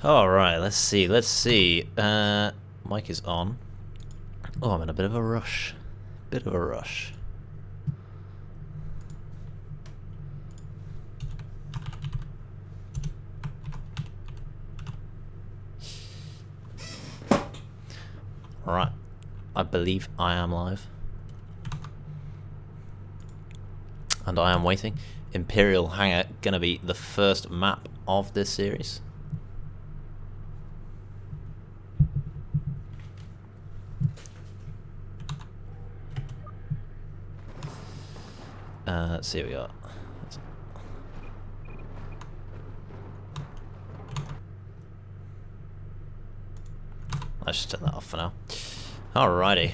Alright, let's see. Mic is on. Oh, I'm in a bit of a rush. Right, I believe I am live. And I am waiting. Imperial Hangar gonna be the first map of this series. Let's see what we got. Let's just turn that off for now. Alrighty.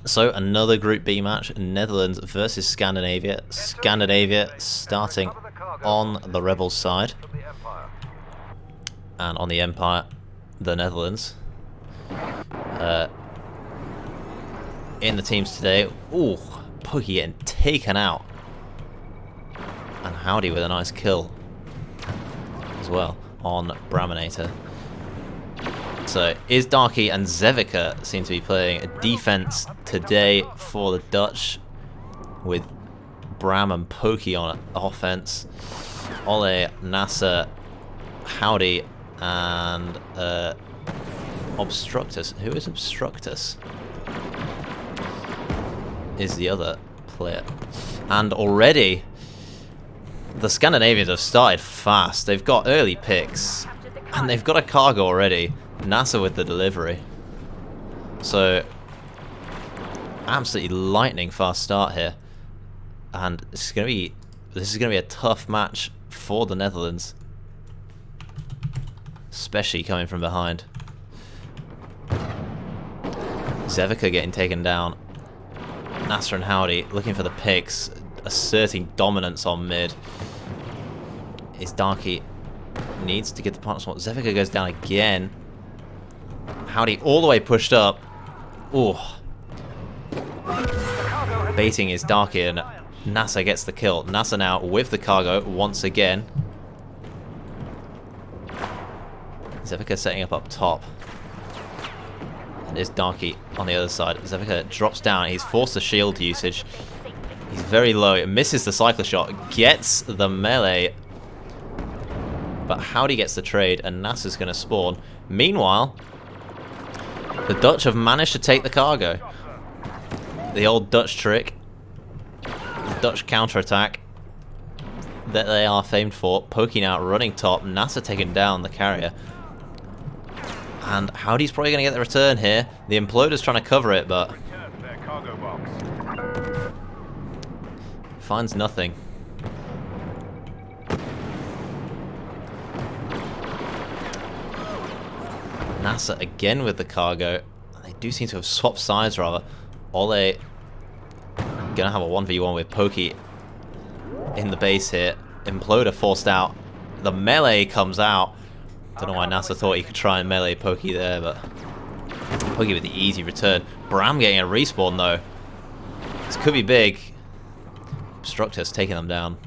So another Group B match, Netherlands versus Scandinavia. Scandinavia starting on the Rebels side, and on the Empire, the Netherlands. In the teams today, ooh, Pokey getting taken out, and Howdy with a nice kill as well on Braminator. So Darky and Zevica seem to be playing a defense today for the Dutch, with Bram and Pokey on offense. Ole, Nasser, Howdy, and Obstructus. Who is Obstructus? Is the other player. And already the Scandinavians have started fast. They've got early picks and they've got a cargo already. NASA with the delivery. So absolutely lightning fast start here. And this is gonna be a tough match for the Netherlands. Especially coming from behind. Zevica getting taken down. Nasser and Howdy looking for the picks, asserting dominance on mid. Darky needs to get the partner spot. Zevica goes down again. Howdy all the way pushed up. Ooh. Baiting Darky, and Nasser gets the kill. Nasser now with the cargo once again. Zevica setting up top. And there's Darky on the other side. Zevica drops down. He's forced the shield usage. He's very low. It misses the cycler shot. Gets the melee. But Howdy gets the trade, and Nasser's going to spawn. Meanwhile, the Dutch have managed to take the cargo. The old Dutch trick. The Dutch counterattack that they are famed for. Poking out, running top. Nasser taking down the carrier. And Howdy's probably going to get the return here. The Imploder's trying to cover it, but finds nothing. Nasser again with the cargo. They do seem to have swapped sides rather. Ole gonna have a 1v1 with Pokey in the base here. Imploder forced out. The melee comes out. Don't know why Nasser thought he could try and melee Pokey there, but Pokey with the easy return. Bram getting a respawn though. This could be big. Obstructus taking them down.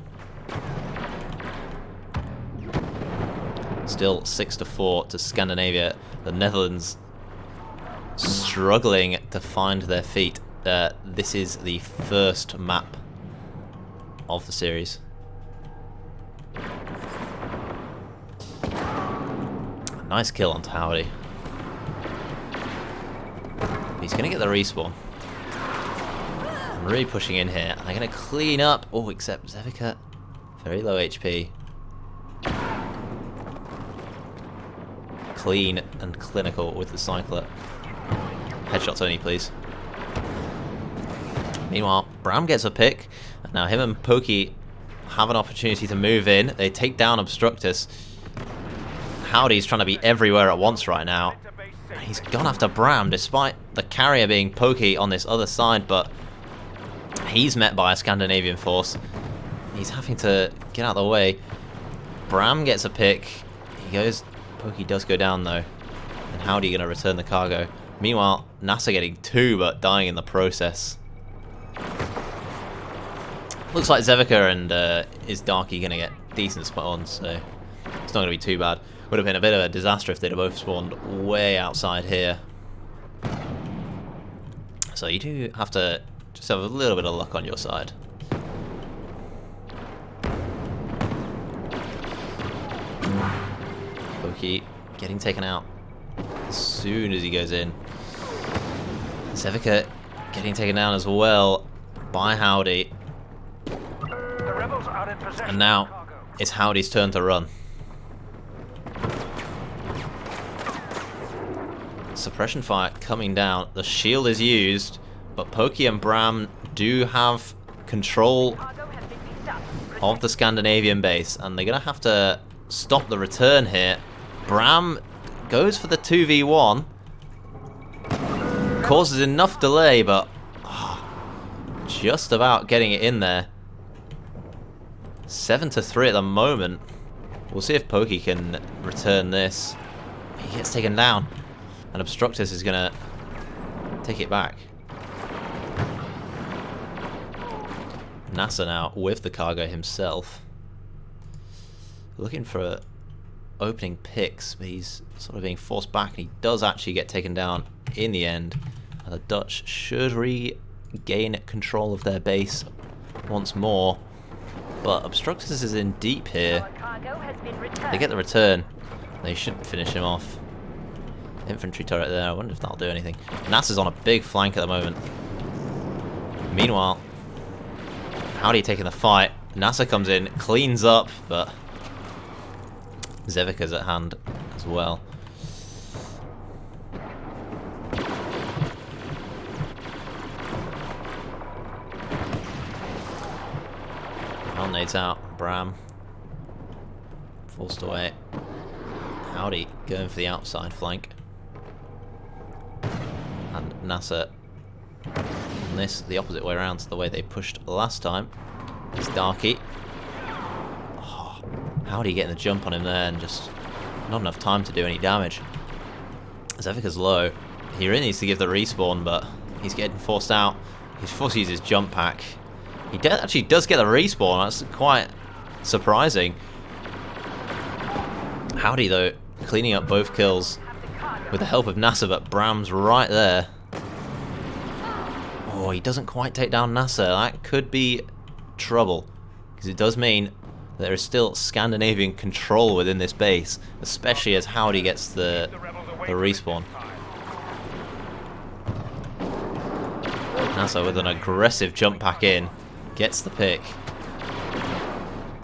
Still 6-4 to Scandinavia. The Netherlands struggling to find their feet. This is the first map of the series. Nice kill on Howdy. He's going to get the respawn. I'm really pushing in here. And they're going to clean up. Oh, except Zevica. Very low HP. Clean and clinical with the cycler. Headshots only, please. Meanwhile, Bram gets a pick. And now him and Pokey have an opportunity to move in. They take down Obstructus. Howdy's trying to be everywhere at once right now. He's gone after Bram despite the carrier being Pokey on this other side, but he's met by a Scandinavian force. He's having to get out of the way. Bram gets a pick. He goes. Pokey does go down though. And Howdy going to return the cargo. Meanwhile, NASA getting 2, but dying in the process. Looks like Zevika and is Darky going to get decent spawns, so it's not going to be too bad. Would have been a bit of a disaster if they'd have both spawned way outside here. So you do have to just have a little bit of luck on your side. Pokey getting taken out as soon as he goes in. Zevika getting taken down as well by Howdy. And now it's Howdy's turn to run. Suppression fire coming down. The shield is used, but Pokey and Bram do have control of the Scandinavian base, and they're going to have to stop the return here. Bram goes for the 2v1. Causes enough delay, but just about getting it in there. 7-3 at the moment. We'll see if Pokey can return this. He gets taken down, and Obstructus is going to take it back. NASA now with the cargo himself. Looking for opening picks, but he's sort of being forced back, and he does actually get taken down in the end. And the Dutch should regain control of their base once more. But Obstructus is in deep here. They get the return. They should finish him off. Infantry turret there. I wonder if that'll do anything. NASA's on a big flank at the moment. Meanwhile, Howdy taking the fight. NASA comes in, cleans up, but Zevika's at hand as well. Nades out. Bram forced away. Howdy going for the outside flank. And NASA on this the opposite way around to the way they pushed last time. It's Darky. Oh, Howdy getting the jump on him there and just not enough time to do any damage. Zevika's low. He really needs to give the respawn, but he's getting forced out. He's forced to use his jump pack. He actually does get the respawn. That's quite surprising. Howdy, though, cleaning up both kills with the help of NASA, but Bram's right there. Oh, he doesn't quite take down NASA. That could be trouble, because it does mean there is still Scandinavian control within this base, especially as Howdy gets the respawn. NASA with an aggressive jump pack in. Gets the pick.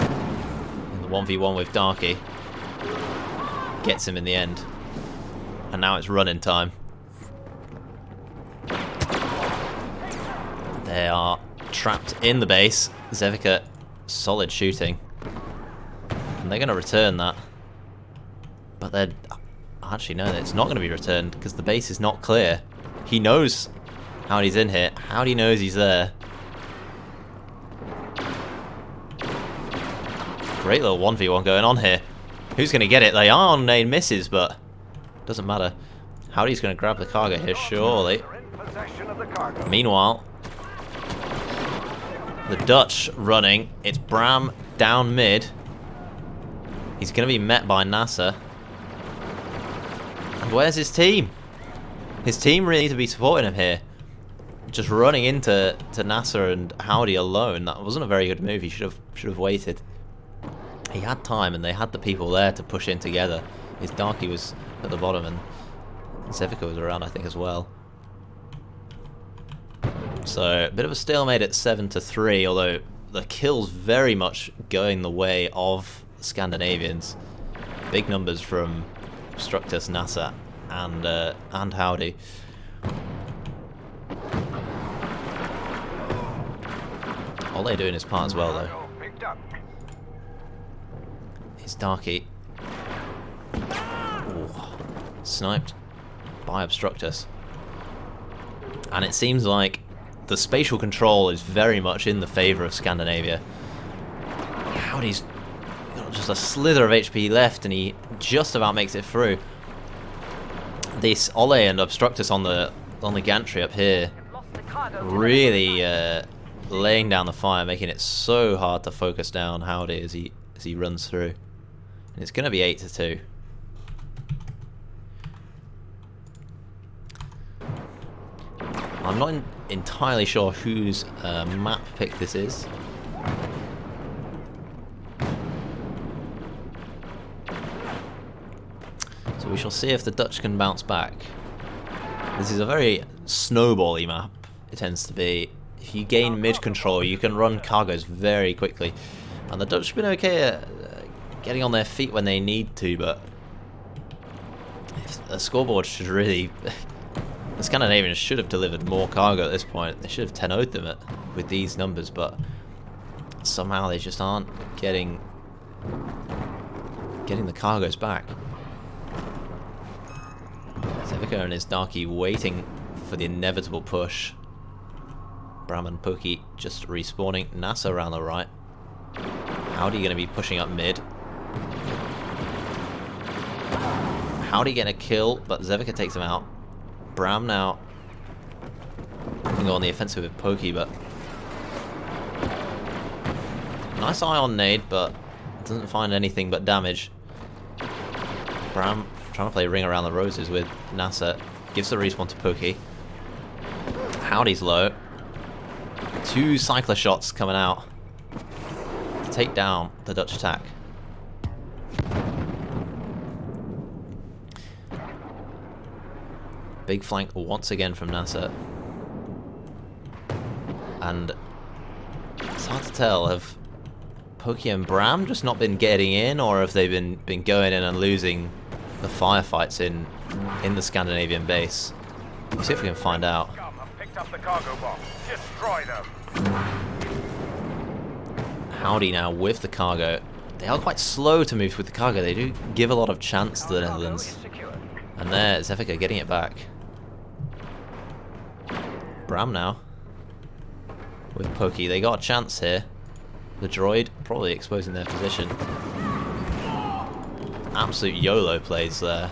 In the 1v1 with Darky. Gets him in the end. And now it's running time. They are trapped in the base. Zevika, solid shooting. And they're going to return that. But they're... Actually, no, it's not going to be returned because the base is not clear. He knows Howdy's in here. Howdy knows he's there. Great little 1v1 going on here. Who's going to get it? They are on nade misses, but doesn't matter. Howdy's going to grab the cargo here, surely. Meanwhile, the Dutch running. It's Bram down mid. He's going to be met by NASA. And where's his team? His team really need to be supporting him here. Just running into NASA and Howdy alone. That wasn't a very good move. He should have waited. He had time, and they had the people there to push in together. His Darky was at the bottom, and Zevika was around, I think, as well. So, a bit of a stalemate at 7-3, although the kills very much going the way of the Scandinavians. Big numbers from Obstructus, NASA, and Howdy. Ole doing his part as well, though. It's Darky. Ooh. Sniped by Obstructus. And it seems like the spatial control is very much in the favour of Scandinavia. Howdy's got just a slither of HP left, and he just about makes it through. This Ole and Obstructus on the gantry up here really laying down the fire, making it so hard to focus down Howdy as he runs through. And it's going to be 8-2. I'm not entirely sure whose map pick this is. So we shall see if the Dutch can bounce back. This is a very snowbally map, it tends to be. If you gain mid-control, you can run cargoes very quickly. And the Dutch have been okay at getting on their feet when they need to, but the scoreboard should really... The Scandinavians should have delivered more cargo at this point. They should have 10-0'd them with these numbers, but somehow they just aren't getting the cargoes back. Sevika and his Darky waiting for the inevitable push. Bram and Pokey just respawning. NASA around the right. Howdy going to be pushing up mid. Howdy getting a kill, but Zevika takes him out. Bram now can go on the offensive with Pokey, but nice ion nade, but doesn't find anything but damage. Bram trying to play ring around the roses with NASA. Gives the respawn to Pokey. Howdy's low. 2 cycler shots coming out to take down the Dutch attack. Big flank once again from NASA. And it's hard to tell, have Pokey and Bram just not been getting in, or have they been going in and losing the firefights in the Scandinavian base? Let's see if we can find out. Howdy now with the cargo. They are quite slow to move with the cargo. They do give a lot of chance to the Netherlands. And there, Zevika getting it back. Bram now with Pokey. They got a chance here. The droid probably exposing their position. Absolute YOLO plays there.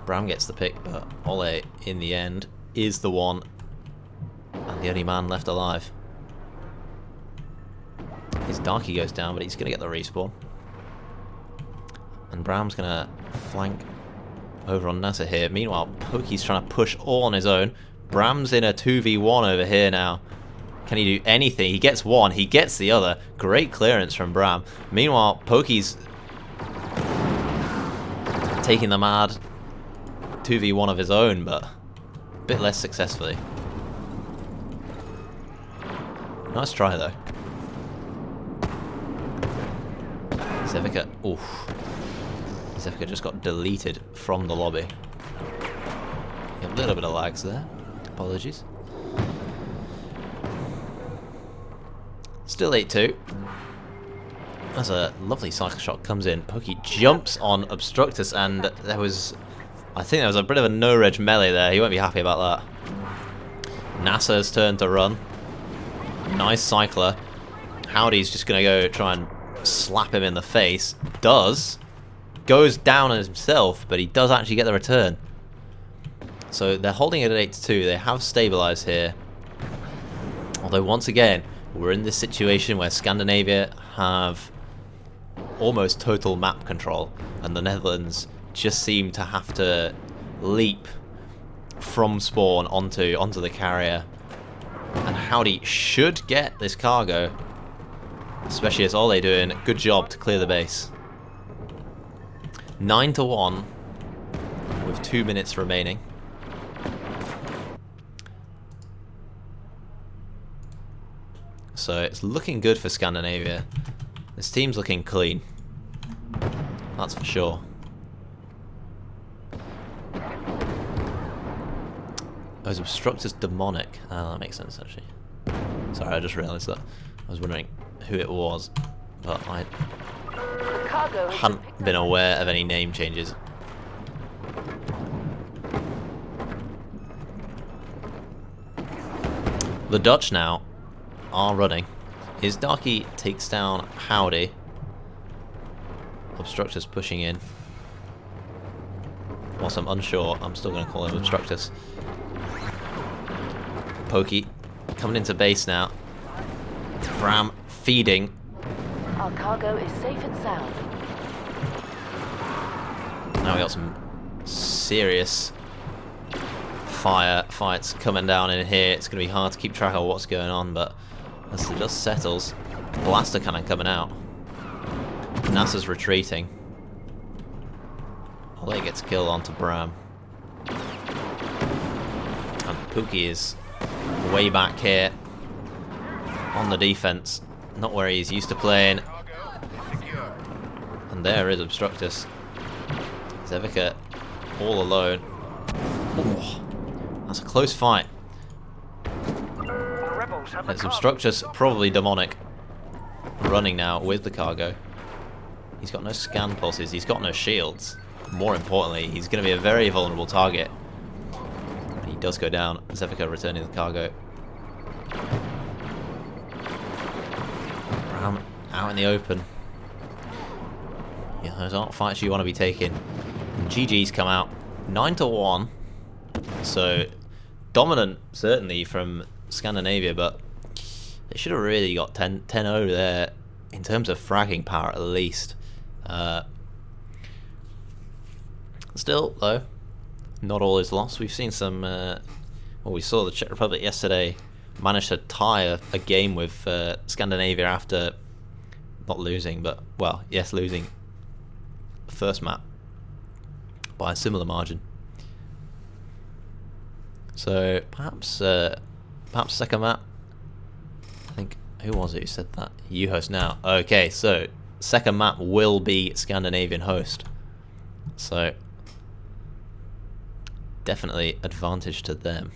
Bram gets the pick, but Ole in the end is the one and the only man left alive. His Darky goes down, but he's going to get the respawn. And Bram's going to flank over on NASA here. Meanwhile, Pokey's trying to push all on his own. Bram's in a 2v1 over here now. Can he do anything? He gets one, he gets the other. Great clearance from Bram. Meanwhile, Pokey's taking the mad 2v1 of his own, but a bit less successfully. Nice try though. Zevika, oof. Zevika just got deleted from the lobby. A little bit of lags there. Apologies. Still 8-2. As a lovely cycle shot comes in, Pokey jumps on Obstructus, and there was, I think there was a bit of a no-reg melee there. He won't be happy about that. NASA's turn to run. Nice cycler. Howdy's just going to go try and slap him in the face. Does. Goes down on himself, but he does actually get the return. So they're holding it at 8-2. They have stabilized here. Although once again, we're in this situation where Scandinavia have almost total map control, and the Netherlands just seem to have to leap from spawn onto the carrier. And Howdy should get this cargo, especially as Ole doing a good job to clear the base. 9-1 with 2 minutes remaining. So it's looking good for Scandinavia. This team's looking clean. That's for sure. Those Obstructors demonic. Oh, that makes sense actually. Sorry, I just realised that. I was wondering who it was, but I hadn't been aware of any name changes. The Dutch now are running. His Darky takes down Howdy. Obstructors pushing in. whilst I'm unsure, I'm still going to call him Obstructus. Pokey coming into base now. Bram feeding. Our cargo is safe and sound. Now we got some serious fights coming down in here. It's going to be hard to keep track of what's going on, but as the dust settles, blaster cannon coming out. NASA's retreating. Ole gets killed onto Bram. And Pookie is way back here on the defense, not where he's used to playing. And there is Obstructus. Zevika all alone. Oh, that's a close fight. It's Obstructus, probably demonic, running now with the cargo. He's got no scan pulses, he's got no shields. More importantly, he's going to be a very vulnerable target. He does go down. Zevika returning the cargo. Bram out in the open. Yeah, those aren't fights you want to be taking. And GG's come out 9-1. So dominant certainly from Scandinavia, but they should have really got 10-0 there in terms of fragging power at least. Still, though, not all is lost. We've seen some. Well, we saw the Czech Republic yesterday manage to tie a game with Scandinavia after not losing, but well, yes, losing the first map by a similar margin. So perhaps second map. I think who was it who said that? You host now. Okay, so second map will be Scandinavian host. So definitely advantage to them.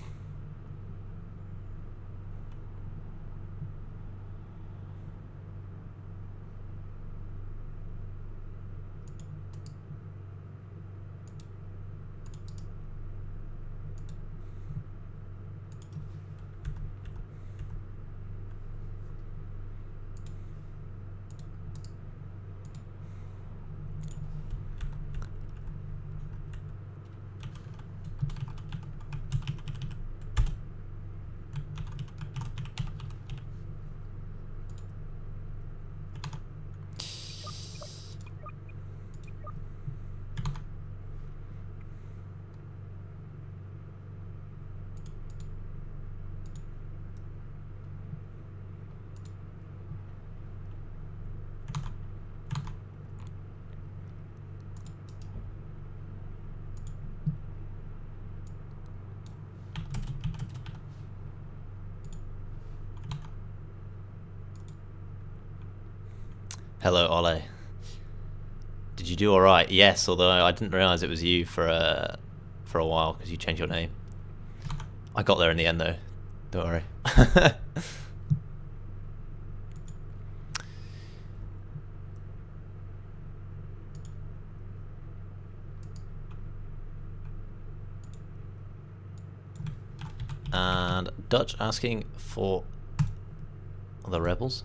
Hello, Ole. Did you do all right? Yes, although I didn't realise it was you for a while because you changed your name. I got there in the end, though. Don't worry. And Dutch asking for the rebels.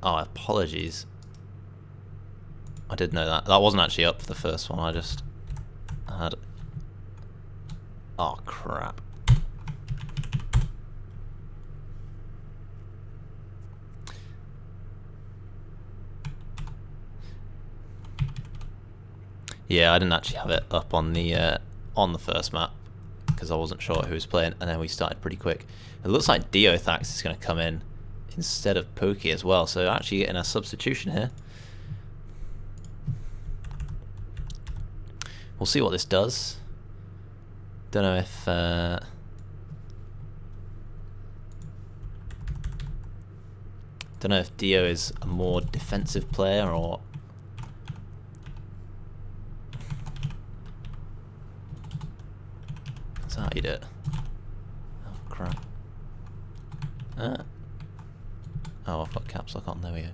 Oh, apologies. I did know that. That wasn't actually up for the first one. I just had... Oh, crap. Yeah, I didn't actually have it up on the first map because I wasn't sure who was playing, and then we started pretty quick. It looks like Diothax is going to come in instead of Pokey as well, so actually getting a substitution here. We'll see what this does. Don't know if Dio is a more defensive player or that's how you do it. Oh crap. Oh, I've got caps lock on, there we go.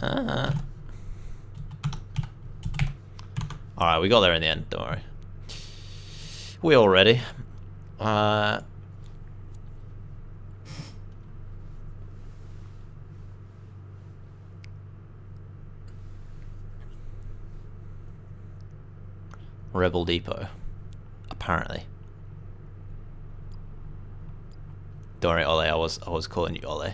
Alright, we got there in the end, don't worry. We all ready. Rebel Depot, apparently. Don't worry, Ole, I was calling you Ole.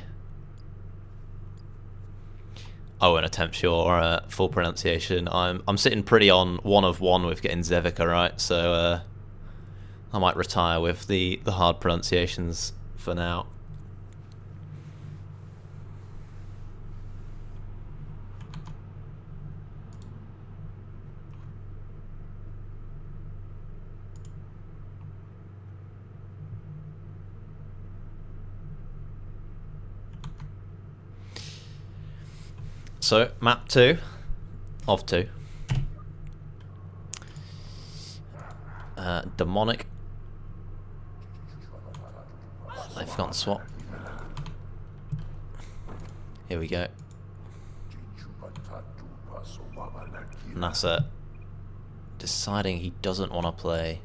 I won't attempt your full pronunciation. I'm sitting pretty on 1 of 1 with getting Zevica right, so I might retire with the hard pronunciations for now. So, map 2 of 2. Demonic. I've forgotten swap. Here we go. NASA deciding he doesn't want to play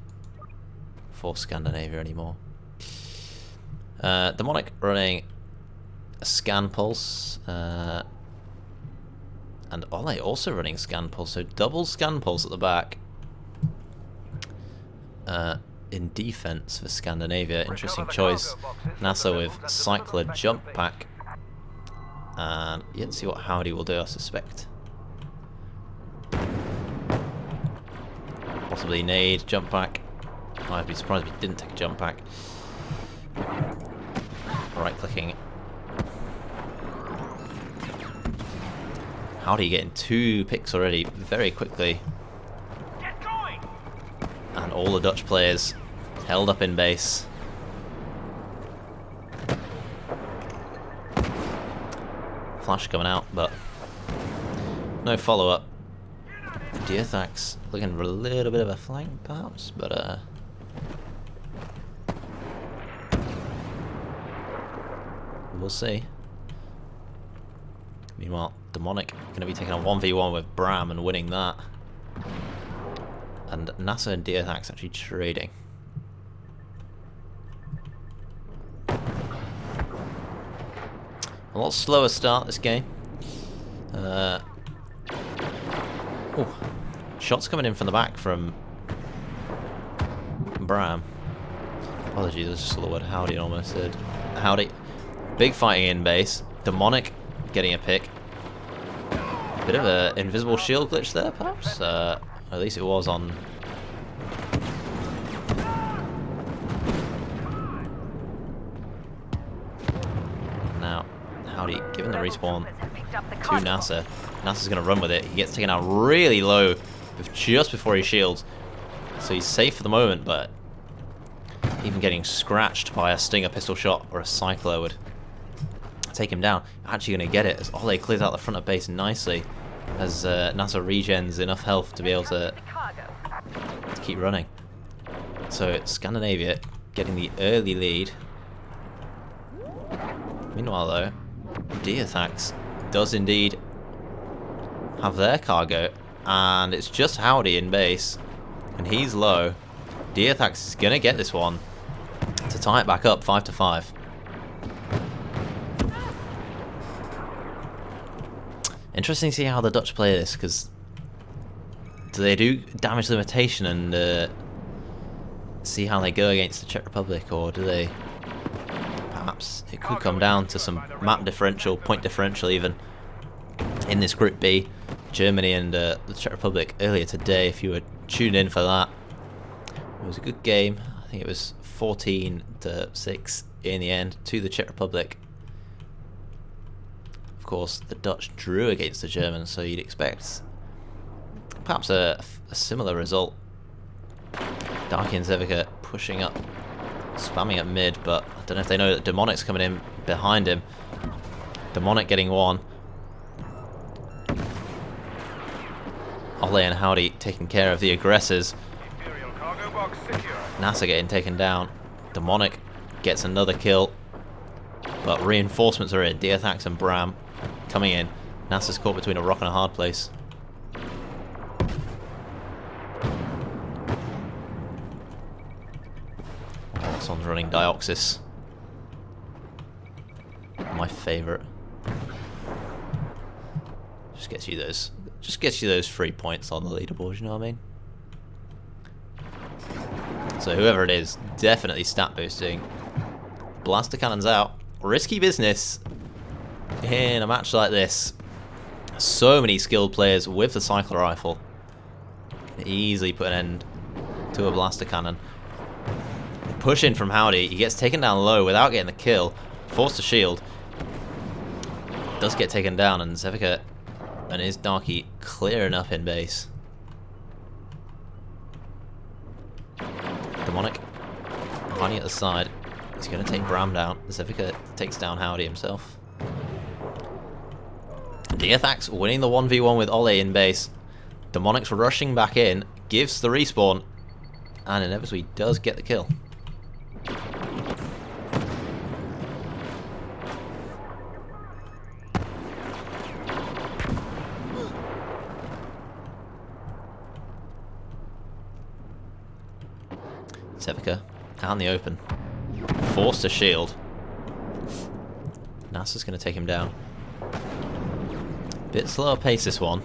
for Scandinavia anymore. Demonic running a scan pulse. And Ole also running scan pulse, so double scan pulse at the back. In defense for Scandinavia, interesting choice. NASA with cycler jump pack. And let's see what Howdy will do, I suspect. Possibly nade, jump pack. I'd be surprised if he didn't take a jump pack. Right clicking. Howdy getting 2 picks already very quickly. Get going. And all the Dutch players held up in base. Flash coming out, but no follow-up. Diathax looking for a little bit of a flank, perhaps, but we'll see. Meanwhile, Demonic going to be taking a 1v1 with Bram and winning that. And NASA and Diathax actually trading. A lot slower start this game. Shots coming in from the back from Bram. Apologies, I just saw the word Howdy and almost said Howdy. Big fighting in base. Demonic getting a pick. Bit of an invisible shield glitch there, perhaps? At least it was on. Now, Howdy giving the respawn to NASA. NASA's going to run with it. He gets taken out really low just before he shields. So he's safe for the moment, but even getting scratched by a Stinger pistol shot or a Cycler would take him down. Actually going to get it as Ole clears out the front of base nicely as NASA regens enough health to be able to keep running. So Scandinavia getting the early lead. Meanwhile though, Diathax does indeed have their cargo, and it's just Howdy in base, and he's low. Diathax is going to get this one to tie it back up 5-5. Interesting to see how the Dutch play this, because do they do damage limitation and see how they go against the Czech Republic, or do they perhaps it could come down to some map differential, point differential even in this Group B. Germany and the Czech Republic earlier today, if you were tuned in for that. It was a good game. I think it was 14-6 in the end to the Czech Republic. Of course, the Dutch drew against the Germans, so you'd expect perhaps a similar result. Darky and Zevica pushing up, spamming at mid, but I don't know if they know that Demonic's coming in behind him. Demonic getting one. Ole and Howdy taking care of the aggressors. NASA getting taken down. Demonic gets another kill, but reinforcements are in. Diathax and Bram coming in. NASA's caught between a rock and a hard place. Oh, this one's running Dioxis. My favourite. Just gets you those 3 points on the leaderboard, you know what I mean? So whoever it is, definitely stat boosting. Blaster cannons out. Risky business in a match like this. So many skilled players with the cycler rifle. Easily put an end to a blaster cannon. Push in from Howdy. He gets taken down low without getting the kill. Forced to shield. Does get taken down, and Zevika and his Darky clearing up in base. Demonic hiding at the side. He's going to take Bram down. Zevika takes down Howdy himself. Diathax winning the 1v1 with Ole in base. Demonic's rushing back in, gives the respawn, and inevitably does get the kill. Zevika out in the open. Forced to shield. NASA's going to take him down. Bit slower pace this one.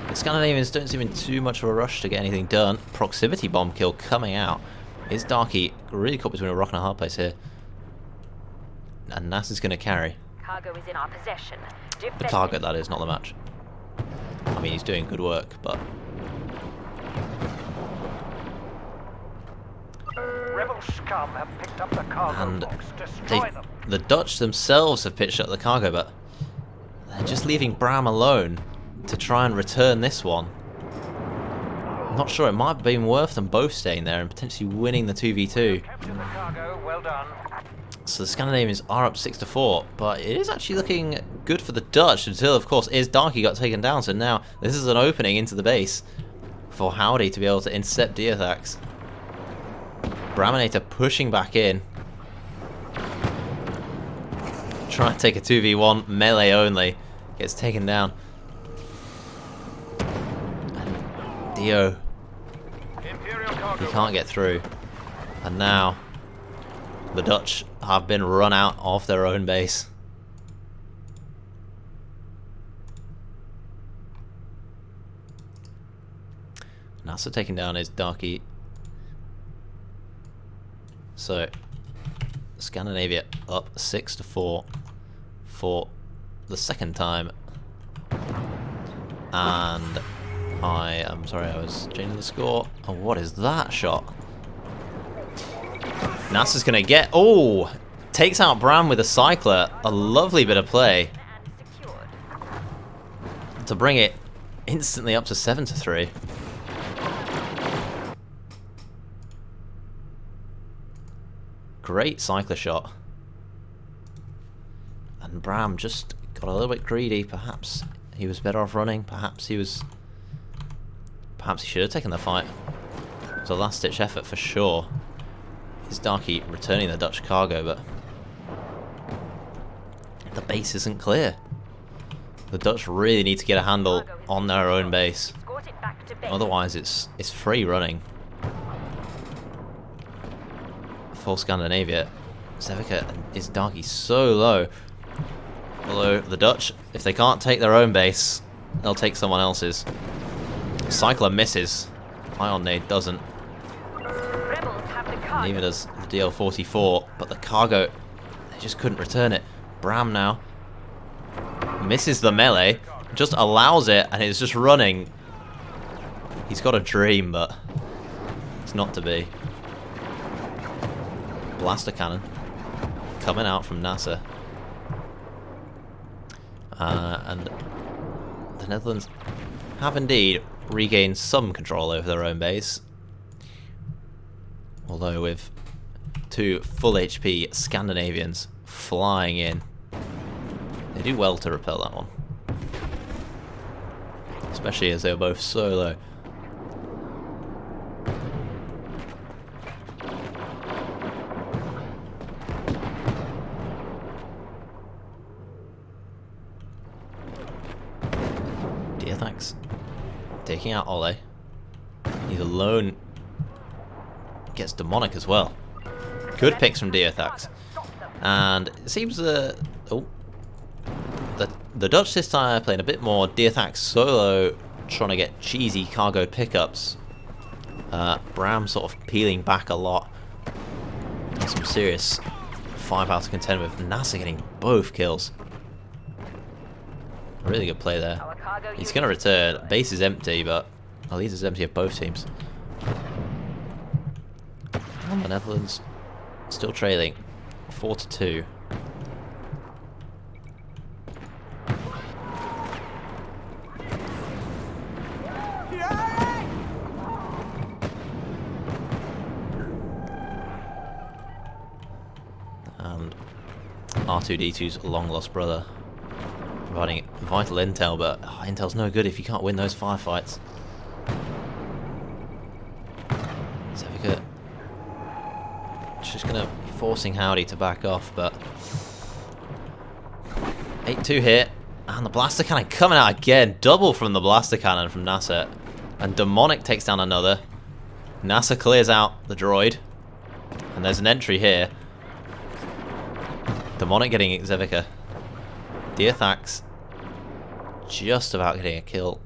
The Scandinavians don't seem in too much of a rush to get anything done. Proximity bomb kill coming out. Is Darky really caught between a rock and a hard place here? And NASA's going to carry. Cargo is in our possession. The cargo, that is, not the match. I mean, he's doing good work, but... Rebel scum have picked up the cargo And box. Destroy them. the Dutch themselves have pitched up the cargo, but they're just leaving Bram alone to try and return this one. I'm not sure, it might have been worth them both staying there and potentially winning the 2v2. Capture the cargo. Well done. So the Scandinavians are up 6-4, but it is actually looking good for the Dutch until, of course, Darky got taken down. So now this is an opening into the base for Howdy to be able to intercept Diathax. Braminator pushing back in. Trying to take a 2v1, melee only. Gets taken down. And Dio, Imperial cargo. he can't get through. And now the Dutch have been run out of their own base. NASA taking down his Darky. So Scandinavia up 6-4 for the second time. And I am sorry, I was changing the score. Oh, what is that shot? NASA's gonna get... Oh! Takes out Bram with a cycler. A lovely bit of play to bring it instantly up to 7-3. Great cycler shot. And Bram just got a little bit greedy. Perhaps he was better off running. Perhaps he should have taken the fight. It was a last-ditch effort for sure. Is Darky returning the Dutch cargo, but the base isn't clear. The Dutch really need to get a handle on their own base. Otherwise, it's free running for Scandinavia. Zevika is Darky so low. Although the Dutch, if they can't take their own base, they'll take someone else's. Cycler misses. Ion Nade doesn't. Neither does the DL-44, but the cargo, they just couldn't return it. Bram now misses the melee, just allows it, and it's just running. He's got a dream, but it's not to be. Blaster cannon coming out from NASA. And the Netherlands have indeed regained some control over their own base. Although with two full HP Scandinavians flying in, they do well to repel that one. Especially as they were both so low. taking out Ole. He's alone. Gets Demonic as well. Good picks from Diathax. And it seems the Dutch this time are playing a bit more Diathax solo, trying to get cheesy cargo pickups. Bram sort of peeling back a lot. Some serious firepower to contend with. NASA getting both kills. Really good play there. He's going to return. Base is empty, but lead is empty of both teams. And the Netherlands still trailing 4-2. And R2-D2's long lost brother providing vital intel, but intel's no good if you can't win those firefights. Zevika just gonna be forcing Howdy to back off, but 8-2 hit, and the blaster cannon coming out again. Double from the blaster cannon from NASA, and Demonic takes down another. NASA clears out the droid, and there's an entry here. Demonic getting Zevika. Diathax just about getting a kill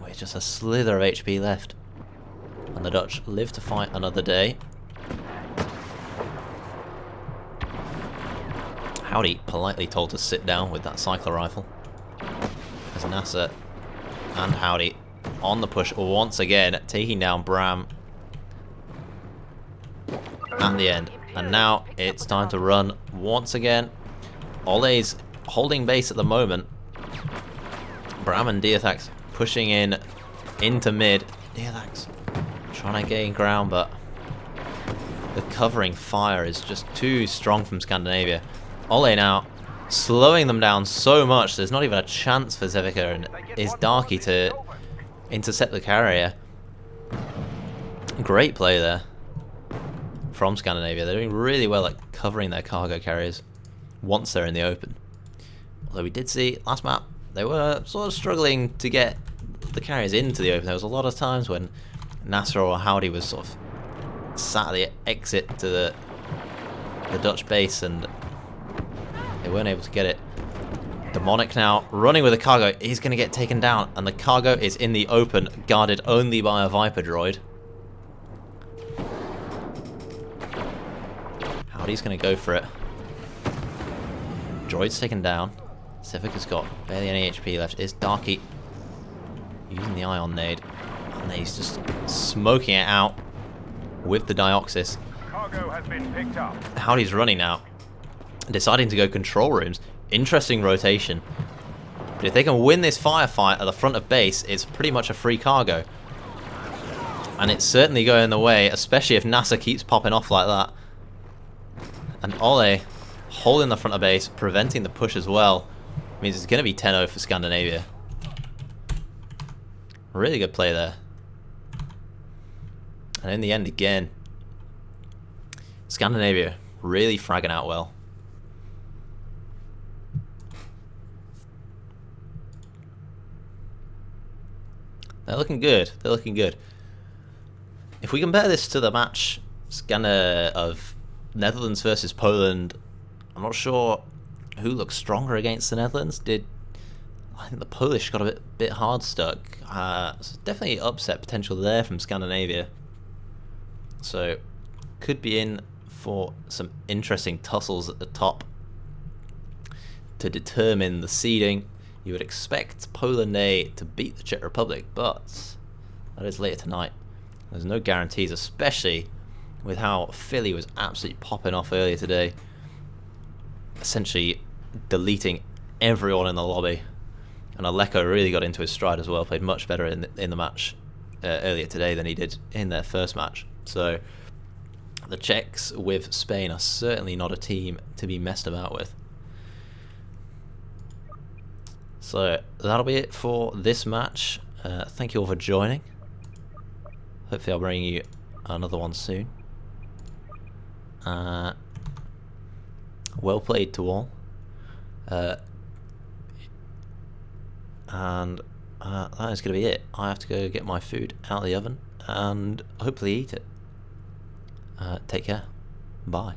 with just a slither of HP left, and the Dutch live to fight another day. Howdy politely told to sit down with that cycler rifle. As NASA and Howdy on the push once again, taking down Bram at the end. And now it's time to run once again. Ole's holding base at the moment. Bram and Diathax pushing in into mid. Diathax trying to gain ground, but the covering fire is just too strong from Scandinavia. Ole now slowing them down so much there's not even a chance for Zevika and his Darky to intercept the carrier. Great play there from Scandinavia. They're doing really well at covering their cargo carriers once they're in the open. Although we did see last map they were sort of struggling to get the carriers into the open. There was a lot of times when NASA or Howdy was sort of sat at the exit to the Dutch base and they weren't able to get it. Demonic now running with a cargo. He's going to get taken down, and the cargo is in the open, guarded only by a Viper droid. Howdy's going to go for it. Droid's taken down. Zevika's got barely any HP left. It's Darky using the ion nade, and he's just smoking it out with the Dioxis. Cargo has been picked up. Howdy's running now, deciding to go control rooms. Interesting rotation. But if they can win this firefight at the front of base, it's pretty much a free cargo. And it's certainly going the way, especially if NASA keeps popping off like that. And Ole holding the front of base, preventing the push as well. Means it's going to be 10-0 for Scandinavia. Really good play there. And in the end again, Scandinavia really fragging out well. They're looking good. They're looking good. If we compare this to the match of Netherlands versus Poland, I'm not sure who looks stronger against the Netherlands. I think the Polish got a bit hard stuck. So definitely upset potential there from Scandinavia. So could be in for some interesting tussles at the top to determine the seeding. You would expect Poland A to beat the Czech Republic, but that is later tonight. There's no guarantees, especially with how Philly was absolutely popping off earlier today, essentially deleting everyone in the lobby. And Aleko really got into his stride as well, played much better in the match earlier today than he did in their first match. So the Czechs with Spain are certainly not a team to be messed about with. So that'll be it for this match. Thank you all for joining. Hopefully I'll bring you another one soon. Well played to all. And that is going to be it. I have to go get my food out of the oven and hopefully eat it. Take care. Bye.